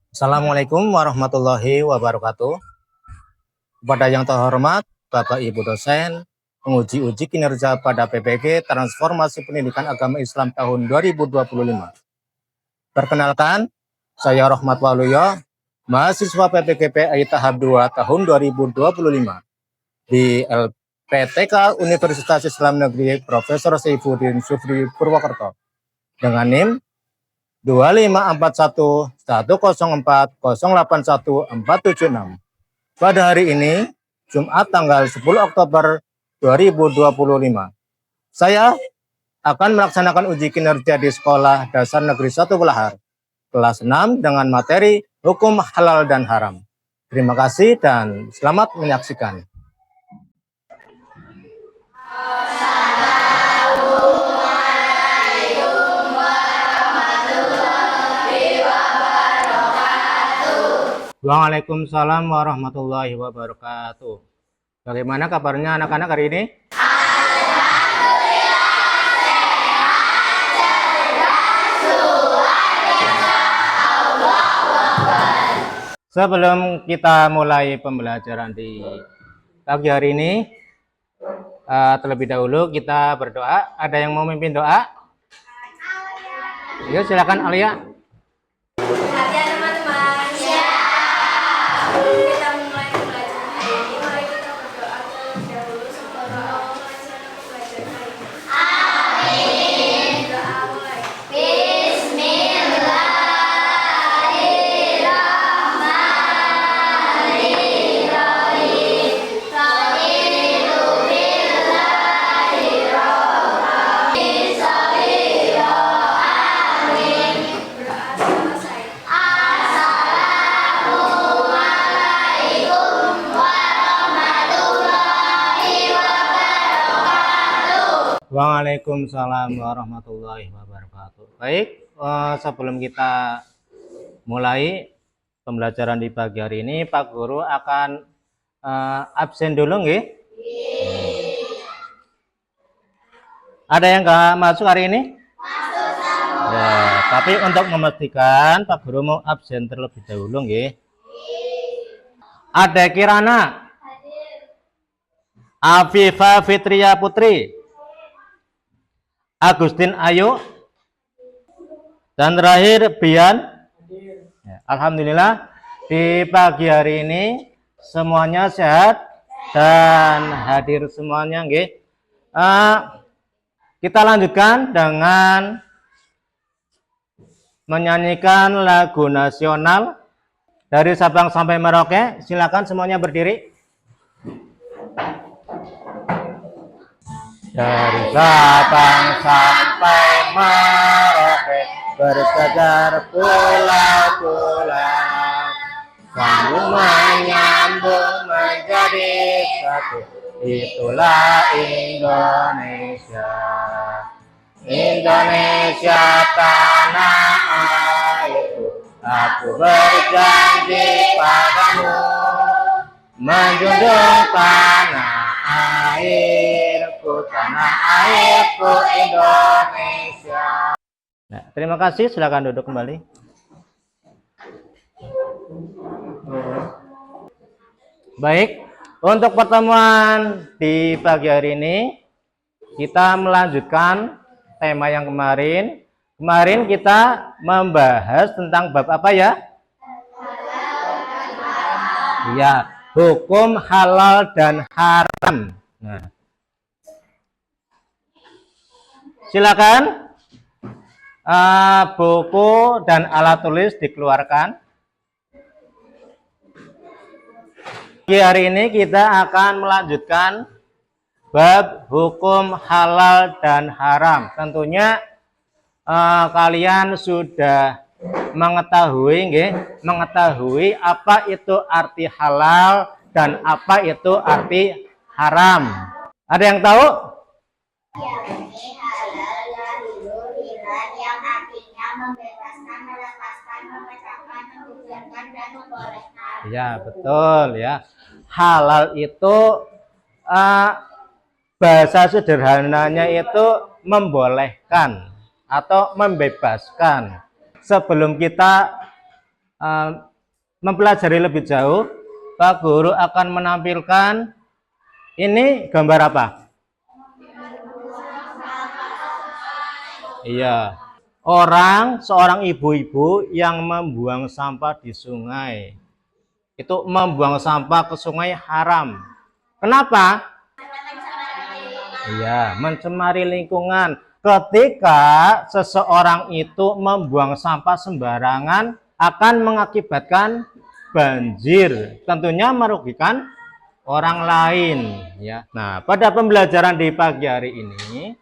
Assalamualaikum warahmatullahi wabarakatuh. Kepada yang terhormat Bapak Ibu dosen, penguji-uji kinerja pada PPG Transformasi Pendidikan Agama Islam tahun 2025. Perkenalkan, saya Rahmat Waluyo, mahasiswa PPG PAI tahap 2 tahun 2025 di LPTK Universitas Islam Negeri Profesor Saifuddin Sufri Purwokerto dengan NIM 254104081476. Pada hari ini, Jumat tanggal 10 Oktober 2025, saya akan melaksanakan uji kinerja di Sekolah Dasar Negeri 1 Belahar, kelas 6 dengan materi Hukum Halal dan Haram. Terima kasih dan selamat menyaksikan. Waalaikumsalam warahmatullahi wabarakatuh. Bagaimana kabarnya anak-anak hari ini? Sebelum kita mulai pembelajaran di pagi hari ini, terlebih dahulu kita berdoa. Ada yang mau memimpin doa? Yuk silakan Alia. Kita mulai pembelajaran hari ini. Mari kita berdoa terlebih dahulu. Semoga Allah melancarkan pembelajaran hari ini. Amin. Doa mulai. Berdoa selesai. Waalaikumsalam warahmatullahi wabarakatuh. Baik, sebelum kita mulai pembelajaran di pagi hari ini, Pak Guru akan absen dulu, nggih? Ada yang nggak masuk hari ini? Ya, tapi untuk memastikan Pak Guru mau absen terlebih dahulu, nggih. Ada Kirana, Afifa Fitria Putri, Agustin Ayu, dan terakhir Bian. Ya, alhamdulillah di pagi hari ini semuanya sehat dan hadir semuanya, nggih. Kita lanjutkan dengan menyanyikan lagu nasional dari Sabang sampai Merauke. Silakan semuanya berdiri. Dari Sabang sampai Merauke, bersejar pulau-pulau, sambung menyambung menjadi satu. Itulah Indonesia. Indonesia tanah airku, aku berjanji padamu, menjunjung tanah airku, tanah airku Indonesia. Nah, terima kasih, silakan duduk kembali. Baik, untuk pertemuan di pagi hari ini kita melanjutkan tema yang kemarin. Kemarin kita membahas tentang bab apa ya? Ya, hukum halal dan haram. Nah, silakan buku dan alat tulis dikeluarkan. Hari ini kita akan melanjutkan bab hukum halal dan haram. Tentunya kalian sudah mengetahui apa itu arti halal dan apa itu arti haram. Ada yang tahu? Yakni halal dahulu yang artinya membebaskan, melepaskan, memecahkan, membubarkan, dan membolehkan. Ya, betul ya. Halal itu bahasa sederhananya itu membolehkan atau membebaskan. Sebelum kita eh, mempelajari lebih jauh, Pak Guru akan menampilkan ini gambar apa? Iya, seorang ibu-ibu yang membuang sampah di sungai. Itu membuang sampah ke sungai haram. Kenapa? Iya, mencemari lingkungan. Ketika seseorang itu membuang sampah sembarangan akan mengakibatkan banjir. Tentunya merugikan orang lain. Ya. Nah, pada pembelajaran di pagi hari ini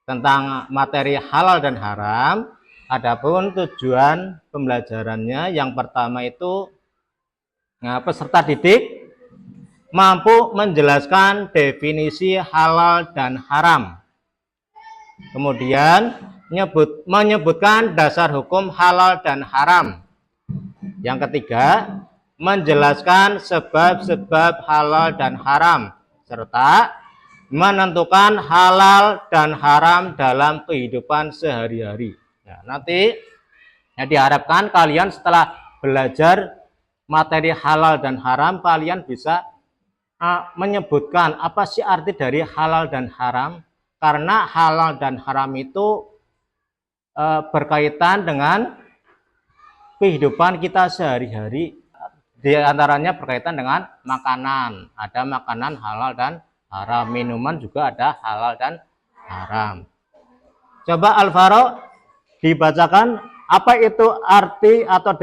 tentang materi halal dan haram, adapun tujuan pembelajarannya yang pertama itu peserta didik mampu menjelaskan definisi halal dan haram. Kemudian menyebutkan dasar hukum halal dan haram. Yang ketiga, menjelaskan sebab-sebab halal dan haram serta menentukan halal dan haram dalam kehidupan sehari-hari. Ya, nanti diharapkan kalian setelah belajar materi halal dan haram, kalian bisa menyebutkan apa sih arti dari halal dan haram, karena halal dan haram itu berkaitan dengan kehidupan kita sehari-hari. Di antaranya berkaitan dengan makanan, ada makanan halal dan haram, minuman juga ada halal dan haram. Coba Alvaro dibacakan apa itu arti atau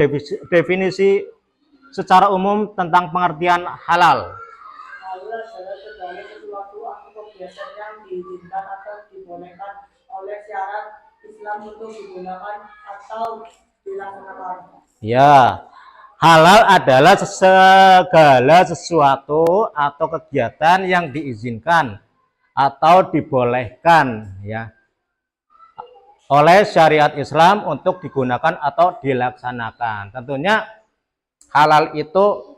definisi secara umum tentang pengertian halal. Halal adalah segala sesuatu atau kebiasaan yang diizinkan atau dibolehkan oleh syariat Islam untuk digunakan atau dilaksanakan. Ya, halal adalah segala sesuatu atau kegiatan yang diizinkan atau dibolehkan ya oleh syariat Islam untuk digunakan atau dilaksanakan. Tentunya halal itu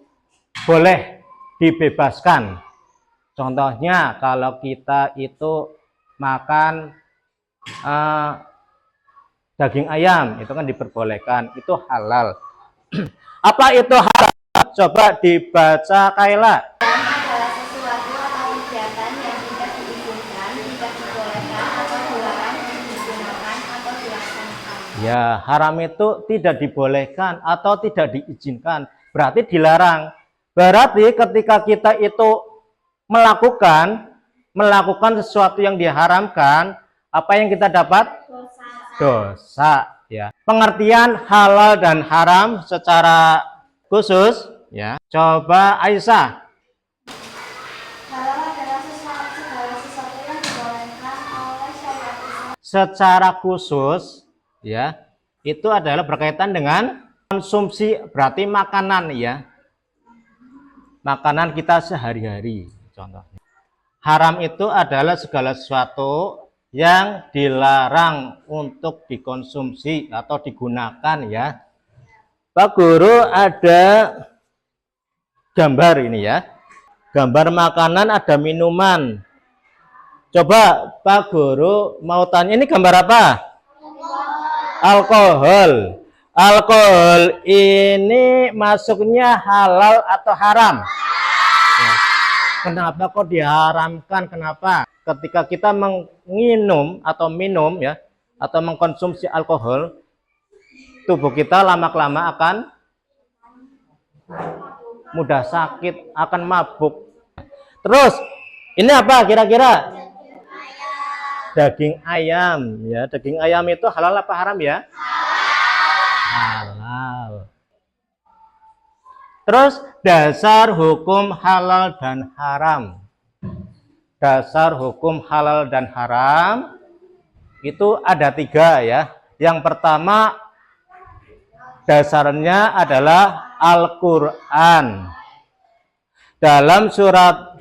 boleh dibebaskan. Contohnya kalau kita itu makan daging ayam, itu kan diperbolehkan, itu halal. Apa itu halal? Coba dibaca Kaila. Adalah sesuatu atau kegiatan yang tidak diizinkan, tidak dibolehkan atau dilarang digunakan atau dilaksanakan. Ya, haram itu tidak dibolehkan atau tidak diizinkan, berarti dilarang. Berarti ketika kita itu melakukan sesuatu yang diharamkan, apa yang kita dapat? Dosa. Ya. Pengertian halal dan haram secara khusus, ya. Coba Aisyah. Halal adalah segala sesuatu yang dibolehkan oleh syariat Islam. Secara khusus, ya, itu adalah berkaitan dengan konsumsi, berarti makanan, ya. Makanan kita sehari-hari, contohnya. Haram itu adalah segala sesuatu yang dilarang untuk dikonsumsi atau digunakan ya. Pak Guru ada gambar ini ya. Gambar makanan, ada minuman. Coba Pak Guru mau tanya, ini gambar apa? Alkohol. Alkohol ini masuknya halal atau haram? Ya. Kenapa kok diharamkan? Kenapa? Ketika kita minum ya, atau mengkonsumsi alkohol, tubuh kita lama-kelamaan akan mudah sakit, akan mabuk. Terus, ini apa kira-kira? Daging ayam, ya. Daging ayam itu halal apa haram ya? Halal. Terus, dasar hukum halal dan haram. Dasar hukum halal dan haram itu ada 3 ya. Yang pertama dasarnya adalah Al-Quran. Dalam surat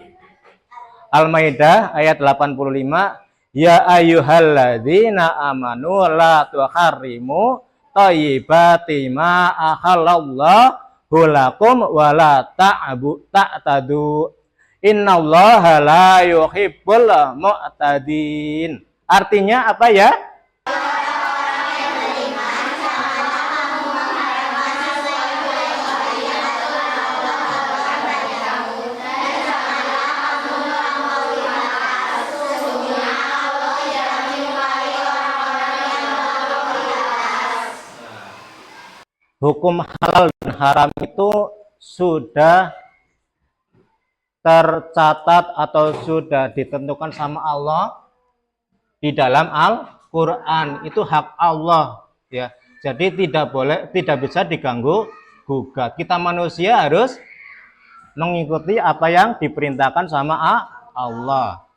Al-Maidah ayat 85, ya ayyuhalladzina amanu la tuharrimu thayyibati ma ahallallahu lakum wa la ta'tadu. Innallaha la yuhibbul mu'tadin. Artinya apa ya? hukum halal dan haram itu sudah tercatat atau sudah ditentukan sama Allah di dalam Al-Qur'an. Itu hak Allah ya. Jadi tidak bisa diganggu gugat. Kita manusia harus mengikuti apa yang diperintahkan sama Allah.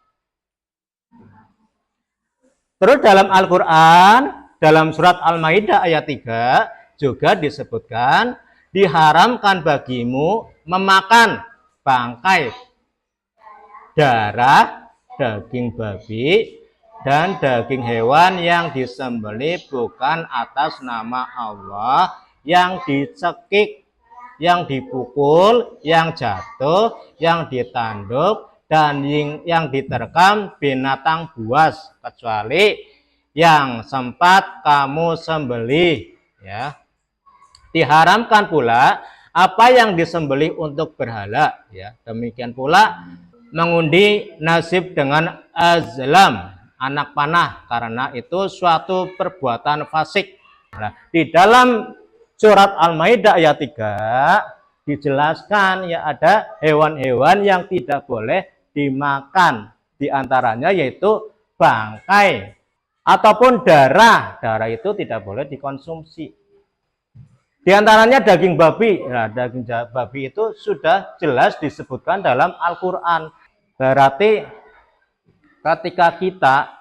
Terus dalam Al-Qur'an, dalam surat Al-Maidah ayat 3 juga disebutkan diharamkan bagimu memakan bangkai, darah, daging babi, dan daging hewan yang disembelih bukan atas nama Allah, yang dicekik, yang dipukul, yang jatuh, yang ditanduk, dan yang diterkam binatang buas, kecuali yang sempat kamu sembelih ya. Diharamkan pula apa yang disembelih untuk berhala ya. Demikian pula mengundi nasib dengan azlam, anak panah, karena itu suatu perbuatan fasik. Nah, di dalam surat Al-Maidah ayat 3 dijelaskan ya ada hewan-hewan yang tidak boleh dimakan, diantaranya yaitu bangkai ataupun darah. Darah itu tidak boleh dikonsumsi. Di antaranya daging babi. Nah, daging babi itu sudah jelas disebutkan dalam Al-Qur'an. Berarti ketika kita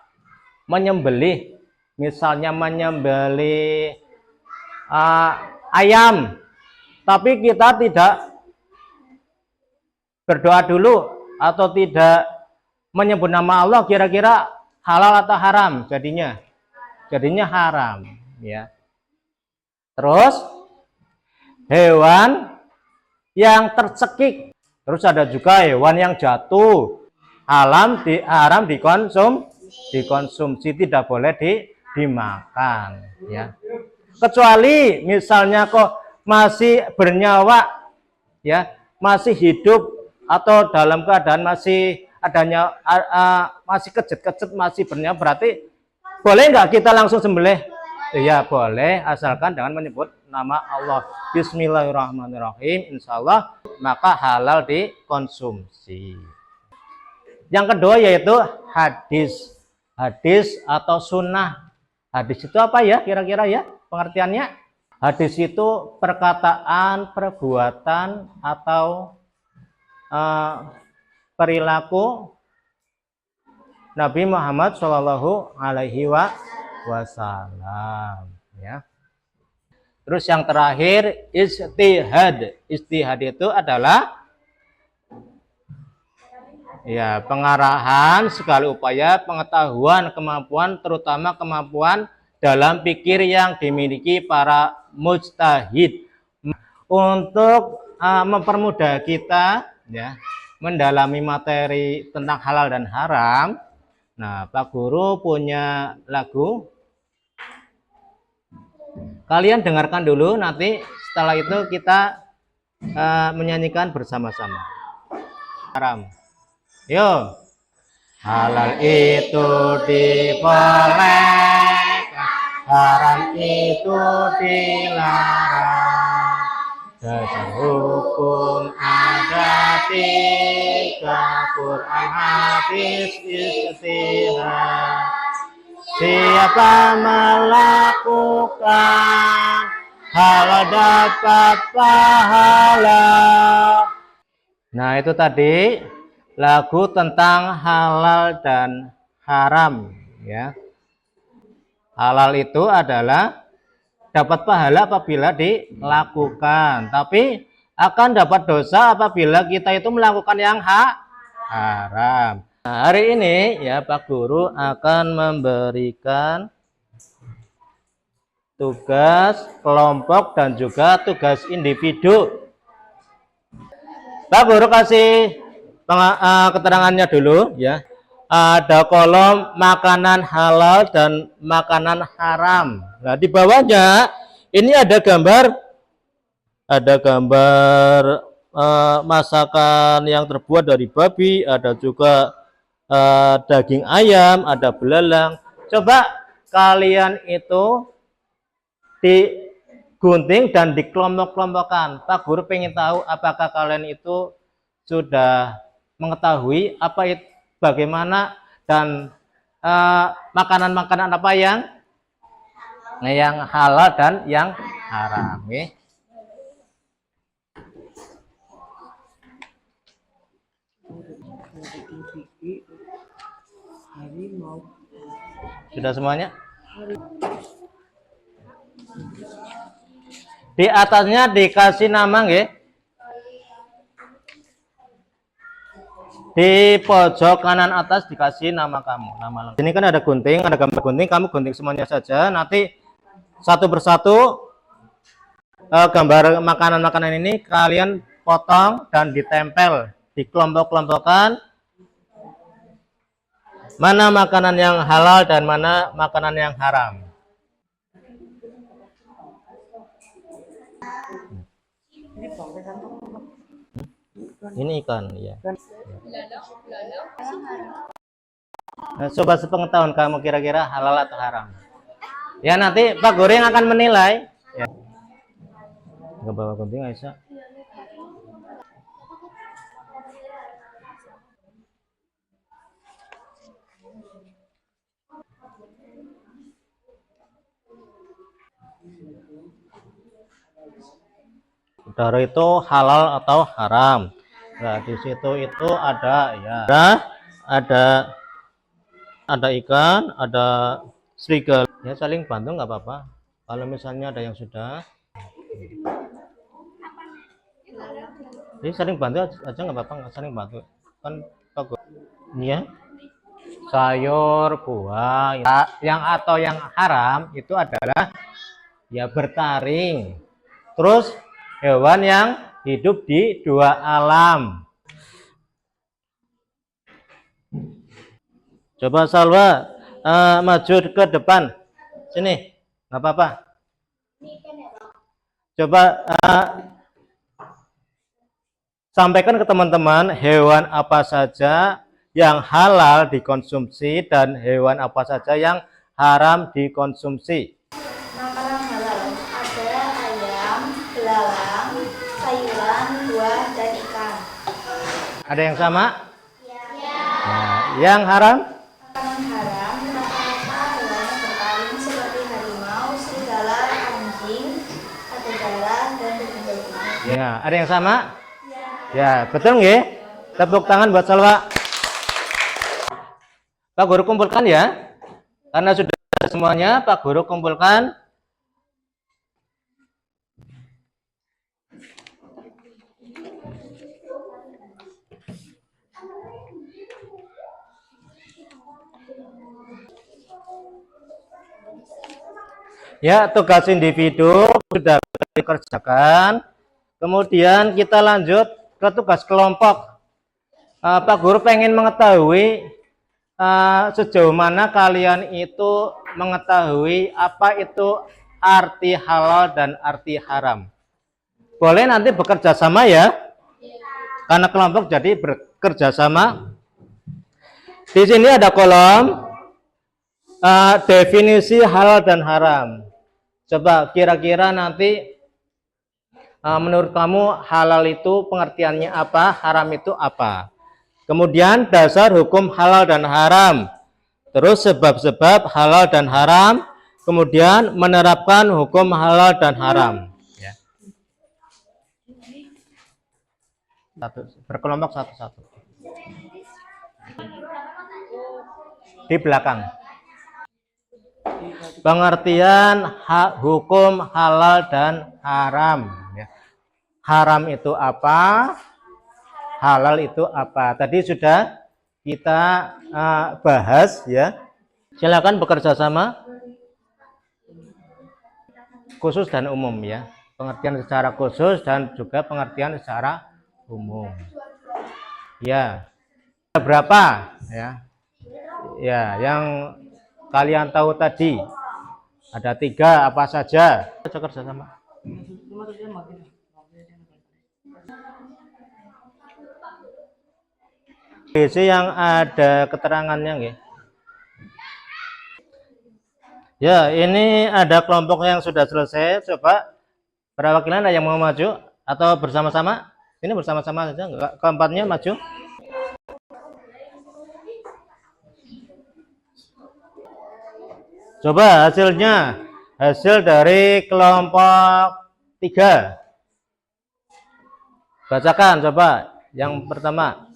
menyembelih, misalnya menyembelih ayam, tapi kita tidak berdoa dulu atau tidak menyebut nama Allah, kira-kira halal atau haram jadinya? Jadinya haram ya. Terus hewan yang tercekik, terus ada juga hewan yang jatuh, haram dikonsumsi, tidak boleh dimakan ya. Kecuali misalnya kok masih bernyawa ya, masih hidup atau dalam keadaan masih adanya masih kejet-kejet, masih bernyawa, berarti boleh nggak kita langsung sembelih? Ya boleh, asalkan dengan menyebut nama Allah. Bismillahirrahmanirrahim, insya Allah maka halal dikonsumsi. Yang kedua yaitu hadis. Hadis atau sunnah. Hadis itu apa ya kira-kira ya pengertiannya? Hadis itu perkataan, perbuatan, atau perilaku Nabi Muhammad Shallallahu Alaihi Wasallam ya. Terus yang terakhir ijtihad. Ijtihad itu adalah ya pengarahan segala upaya, pengetahuan, kemampuan, terutama kemampuan dalam pikir yang dimiliki para mujtahid untuk mempermudah kita ya mendalami materi tentang halal dan haram. Nah, Pak Guru punya lagu. Kalian dengarkan dulu, nanti setelah itu kita menyanyikan bersama-sama. Haram. Yo. Halal itu dibolehkan, haram itu dilarang. Dasar hukum ada 3, Quran, hadis, ijtihad. Siapa melakukan halal dapat pahala. Nah, itu tadi lagu tentang halal dan haram ya. Halal itu adalah dapat pahala apabila dilakukan, tapi akan dapat dosa apabila kita itu melakukan yang haram. Nah, hari ini ya Pak Guru akan memberikan tugas kelompok dan juga tugas individu. Pak Guru kasih keterangannya dulu ya. Ada kolom makanan halal dan makanan haram. Nah, di bawahnya ini ada gambar masakan yang terbuat dari babi, ada juga daging ayam, ada belalang. Coba kalian itu digunting dan dikelompok-kelompokkan. Pak Guru pengen tahu apakah kalian itu sudah mengetahui apa itu, bagaimana dan makanan-makanan apa yang halal dan yang haram. Okay? Sudah semuanya? Di atasnya dikasih nama, nggih. Di pojok kanan atas dikasih nama kamu, nama lengkap. Ini kan ada gunting, ada gambar gunting, kamu gunting semuanya saja. Nanti satu persatu gambar makanan-makanan ini kalian potong dan ditempel, dikelompok-kelompokkan. Mana makanan yang halal dan mana makanan yang haram. Ini ikan, ya. Nah, coba sepengetahuan kamu kira-kira halal atau haram. Ya nanti Pak Guru yang akan menilai. Ya. Nggak bawa gunting Aisyah. Saudara itu halal atau haram. Nah, di situ itu ada ya. Ada ikan, ada serigala. Ya saling bantu nggak apa-apa. Kalau misalnya ada yang sudah, jadi saling bantu aja nggak apa-apa, nggak saling bantu. Kan bagus. Ya. Sayur, buah, yang atau yang haram itu adalah ya bertaring. Terus hewan yang hidup di dua alam. Coba Salwa maju ke depan. Sini, nggak apa-apa. Coba sampaikan ke teman-teman hewan apa saja yang halal dikonsumsi dan hewan apa saja yang haram dikonsumsi. Makanan halal ada ayam, belalang, sayuran, buah, dan ikan. Ada yang sama? Ya. Nah, yang haram? Makanan haram rata-rata hewan yang bertaring seperti harimau, serigala, anjing, ada darah, dan begitu. Ya, ada yang sama? Ya, betul nggih? Tepuk tangan buat Salwa. Pak Guru kumpulkan ya. Karena sudah semuanya, Pak Guru kumpulkan. Ya, tugas individu sudah dikerjakan. Kemudian kita lanjut ke tugas kelompok. Pak Guru pengen mengetahui sejauh mana kalian itu mengetahui apa itu arti halal dan arti haram. Boleh nanti bekerja sama ya. Karena kelompok jadi bekerja sama. Di sini ada kolom definisi halal dan haram. Coba kira-kira nanti menurut kamu halal itu pengertiannya apa, haram itu apa? Kemudian dasar hukum halal dan haram. Terus sebab-sebab halal dan haram. Kemudian menerapkan hukum halal dan haram. Ya. Berkelompok satu-satu. Di belakang. Pengertian hukum halal dan haram. Ya. Haram itu apa? Halal itu apa? Tadi sudah kita bahas ya. Silakan bekerja sama. Khusus dan umum ya. Pengertian secara khusus dan juga pengertian secara umum. Ya. Berapa ya? Ya, yang kalian tahu tadi ada 3 apa saja? Bekerja sama. BC yang ada keterangannya nggih. Ya, ini ada kelompok yang sudah selesai. Coba Perwakilan ada yang mau maju atau bersama-sama? Ini bersama-sama saja, enggak keempatnya maju. Coba hasilnya, hasil dari kelompok 3. Bacakan coba yang pertama.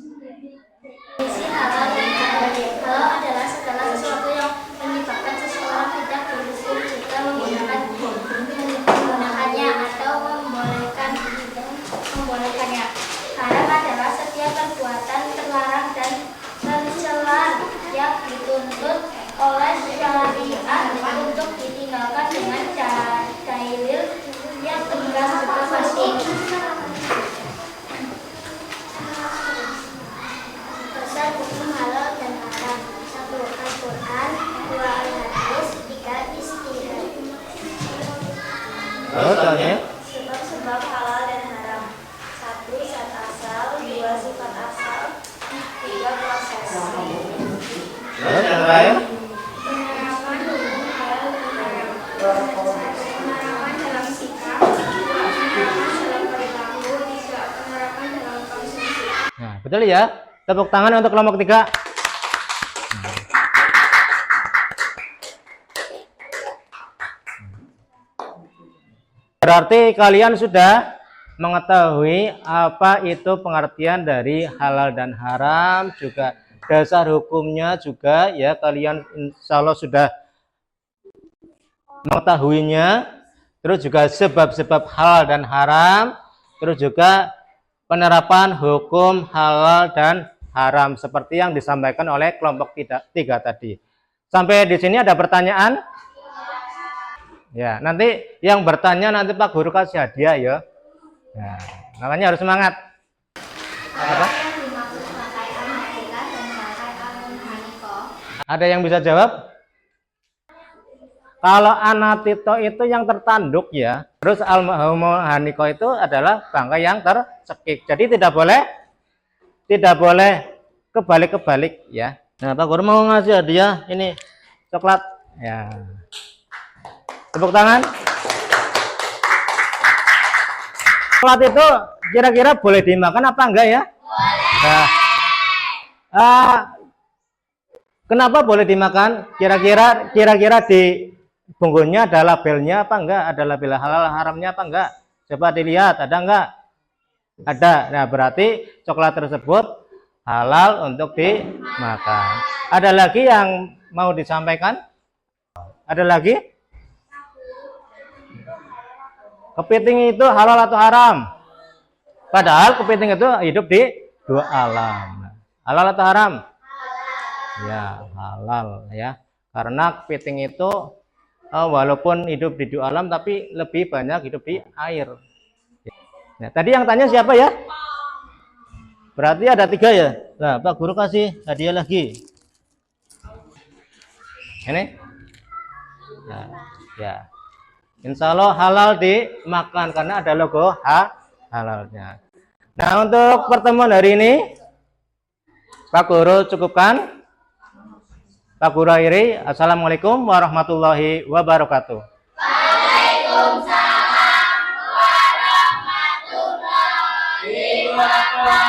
Definisi halal dan haram. Halal adalah segala sesuatu yang menyebabkan seseorang tidak berdosa jika menggunakannya atau membolehkannya. Haram adalah setiap perbuatan terlarang dan tercela yang dituntut oleh syariat untuk ditinggalkan dengan dalil yang tegas serta pasti. Dasar hukum halal dan haram. 1. Al-Quran, 2. Al-Hadis, 3. Ijtihad. Soalnya Sebab-sebab halal dan haram. 1. Zat asal, 2. Sifat asal, 3. Proses. terus yang lain. Penerapan hukum halal dan haram. 1. Penerapan dalam sikap, 2. Penerapan dalam perilaku, 3. Penerapan dalam konsumsi. Nah, betul ya. Tepuk tangan untuk kelompok 3. Berarti kalian sudah mengetahui apa itu pengertian dari halal dan haram, juga dasar hukumnya juga ya, kalian insya Allah sudah mengetahuinya. Terus juga sebab-sebab halal dan haram, terus juga penerapan hukum halal dan haram seperti yang disampaikan oleh kelompok 3 tadi. Sampai di sini ada pertanyaan? Ya, nanti yang bertanya nanti Pak Guru kasih hadiah ya. Ya, makanya harus semangat. Apa? Yang dimaksud pakai al-haqiqah dan pakai al-hanikoh. Ada yang bisa jawab? Kalau anatito itu yang tertanduk ya, terus al-haniko itu adalah bangkai yang tercekik. Jadi tidak boleh kebalik-kebalik ya. Nah, Pak Guru mau ngasih hadiah ini coklat ya. Tepuk tangan. Coklat itu kira-kira boleh dimakan apa enggak ya? Boleh. Nah, kenapa boleh dimakan? Kira-kira di bungkusnya ada labelnya apa enggak? Ada label halal haramnya apa enggak? Coba dilihat, ada enggak? Ada. Nah, berarti coklat tersebut halal untuk dimakan. Ada lagi yang mau disampaikan? Ada lagi? Kepiting itu halal atau haram? Padahal kepiting itu hidup di 2 alam. Halal atau haram? Ya, halal ya. Karena kepiting itu walaupun hidup di 2 alam tapi lebih banyak hidup di air. Nah, tadi yang tanya siapa ya? Berarti ada 3 ya. Nah, Pak Guru kasih hadiah lagi. Ini? Nah, ya. Insya Allah halal dimakan karena ada logo halalnya. Nah, untuk pertemuan hari ini Pak Guru cukupkan. Pak Guru akhiri. Assalamualaikum warahmatullahi wabarakatuh. Waalaikumsalam warahmatullahi wabarakatuh.